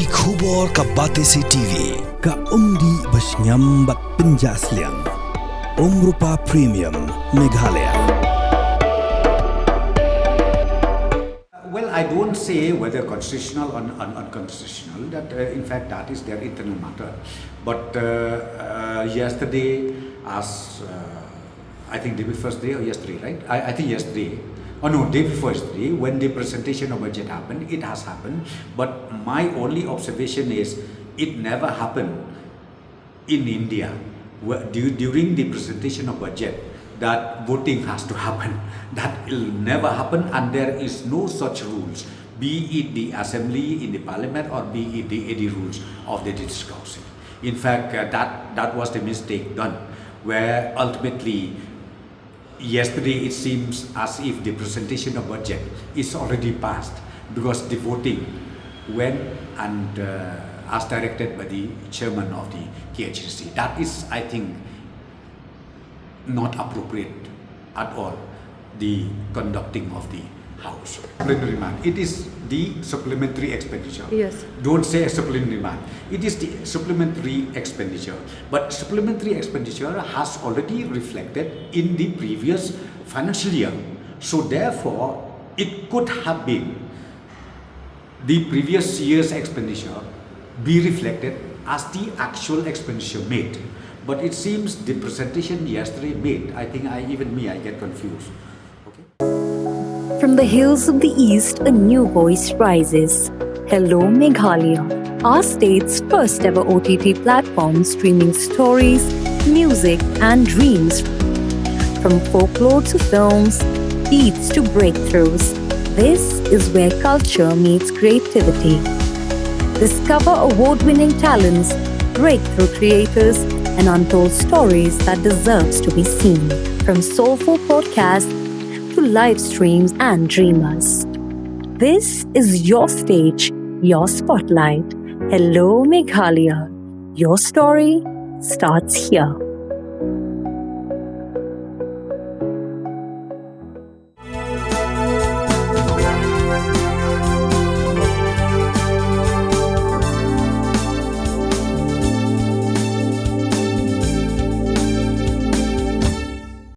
Ki khubor ka Batesi TV. Ka umdi basnyam bat penjaslian. Rupa Premium Meghalaya. Well, I don't say whether constitutional or unconstitutional. That in fact that is their internal matter. But yesterday, as I think day before yesterday or yesterday, right? I think yesterday. Oh no, day before yesterday, when the presentation of budget happened, it has happened. But my only observation is it never happened in India during the presentation of budget that voting has to happen. That will never happen, and there is no such rules, be it the assembly in the parliament or be it the AD rules of the district council. In fact, that was the mistake done, where ultimately yesterday it seems as if the presentation of budget is already passed because the voting went and as directed by the chairman of the KHRC. That is, I think, not appropriate at all, the conducting of the House. Supplementary demand. It is the supplementary expenditure. Yes. Don't say supplementary demand. It is the supplementary expenditure. But supplementary expenditure has already reflected in the previous financial year. So therefore, it could have been the previous year's expenditure be reflected as the actual expenditure made. But it seems the presentation yesterday made, I think I get confused. From the hills of the east, a new voice rises. Hello Meghalaya, our state's first ever OTT platform streaming stories, music and dreams. From folklore to films, beats to breakthroughs, this is where culture meets creativity. Discover award-winning talents, breakthrough creators, and untold stories that deserves to be seen. From soulful podcasts to live streams and dreamers. This is your stage, your spotlight. Hello Meghalaya. Your story starts here.